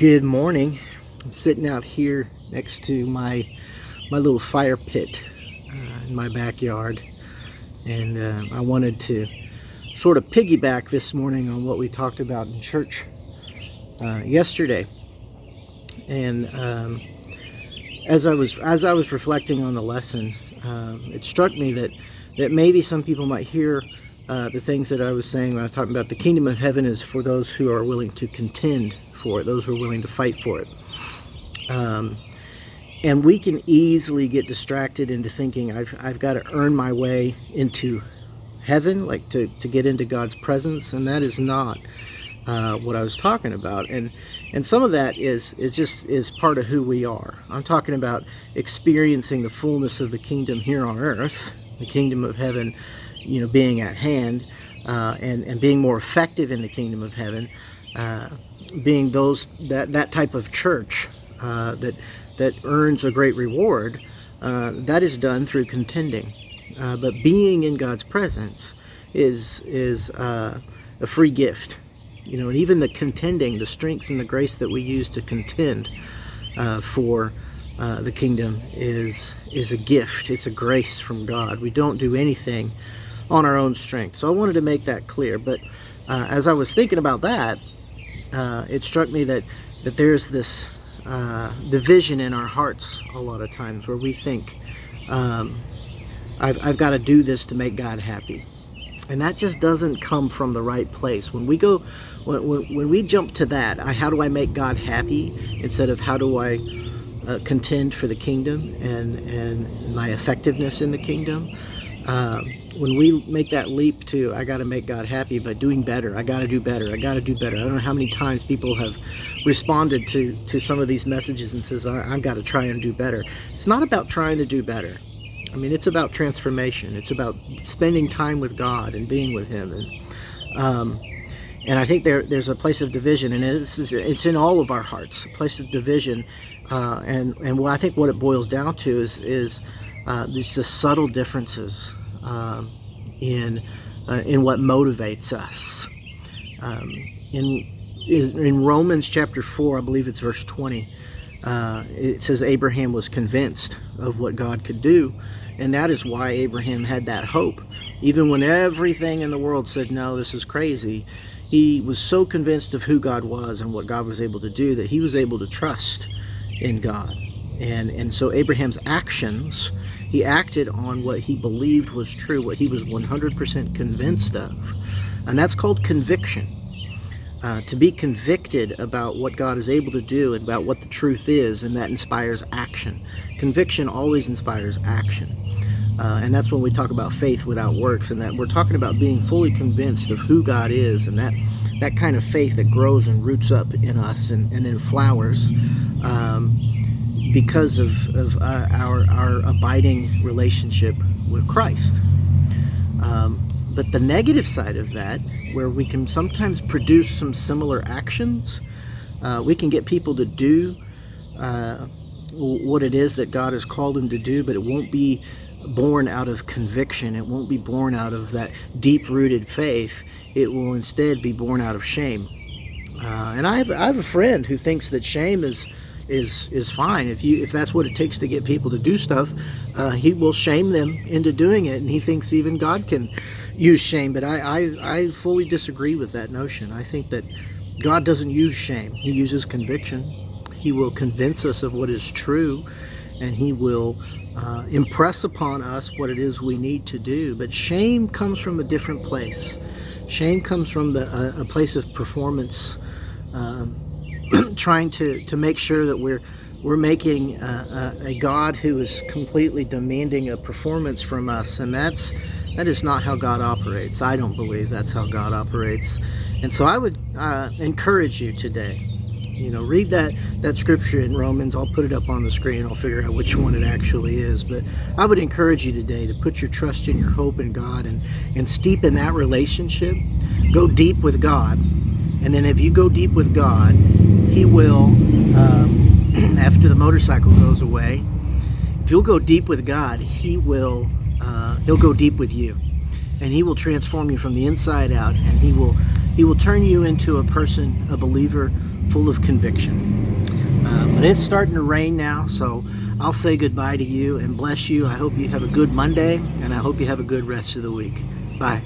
Good morning. I'm sitting out here next to my little fire pit in my backyard, and I wanted to sort of piggyback this morning on what we talked about in church yesterday. And as I was reflecting on the lesson, it struck me that maybe some people might hear the things that I was saying when I was talking about the kingdom of heaven is for those who are willing to contend for it, those who are willing to fight for it. And we can easily get distracted into thinking I've got to earn my way into heaven, like to get into God's presence, and that is not what I was talking about. And some of that is part of who we are. I'm talking about experiencing the fullness of the kingdom here on earth, the kingdom of heaven, being at hand, and being more effective in the kingdom of heaven, being that type of church that earns a great reward. That is done through contending, but being in God's presence is a free gift. And even the contending, the strength and the grace that we use to contend for the kingdom is a gift. It's a grace from God. We don't do anything on our own strength. So I wanted to make that clear. But as I was thinking about that, it struck me that there's this division in our hearts a lot of times where we think, I've got to do this to make God happy. And that just doesn't come from the right place. When we jump to that, how do I make God happy, instead of how do I contend for the kingdom and my effectiveness in the kingdom. When we make that leap to, I got to make God happy by doing better, I got to do better, I got to do better. I don't know how many times people have responded to some of these messages and says, I've got to try and do better. It's not about trying to do better. I mean, it's about transformation. It's about spending time with God and being with Him. And I think there's a place of division, and it's in all of our hearts, a place of division. And what I think what it boils down to is these just subtle differences in what motivates us. In Romans chapter 4, I believe it's verse 20, it says Abraham was convinced of what God could do, and that is why Abraham had that hope. Even when everything in the world said, no, this is crazy, he was so convinced of who God was and what God was able to do that he was able to trust in God. And so Abraham's actions, he acted on what he believed was true, what he was 100% convinced of. And that's called conviction. To be convicted about what God is able to do and about what the truth is, and that inspires action. Conviction always inspires action. And that's when we talk about faith without works, and that we're talking about being fully convinced of who God is, and that kind of faith that grows and roots up in us and then flowers because of our abiding relationship with Christ. But the negative side of that, where we can sometimes produce some similar actions, we can get people to do what it is that God has called them to do, but it won't be born out of conviction. It won't be born out of that deep-rooted faith. It will instead be born out of shame. And I have a friend who thinks that shame is fine. If that's what it takes to get people to do stuff, he will shame them into doing it, and he thinks even God can use shame. But I fully disagree with that notion. I think that God doesn't use shame. He uses conviction. He will convince us of what is true, and he will impress upon us what it is we need to do. But shame comes from a different place. Shame comes from a place of performance, trying to make sure that we're making a God who is completely demanding a performance from us, and that is not how God operates. I don't believe that's how God operates. And so I would encourage you today, read that scripture in Romans. I'll put it up on the screen. I'll figure out which one it actually is. But I would encourage you today to put your trust and your hope in God and steep in that relationship. Go deep with God. And then if you go deep with God, He will, after the motorcycle goes away, if you'll go deep with God, He'll go deep with you. And He will transform you from the inside out. And He will turn you into a person, a believer, full of conviction. But it's starting to rain now, so I'll say goodbye to you and bless you. I hope you have a good Monday, and I hope you have a good rest of the week. Bye.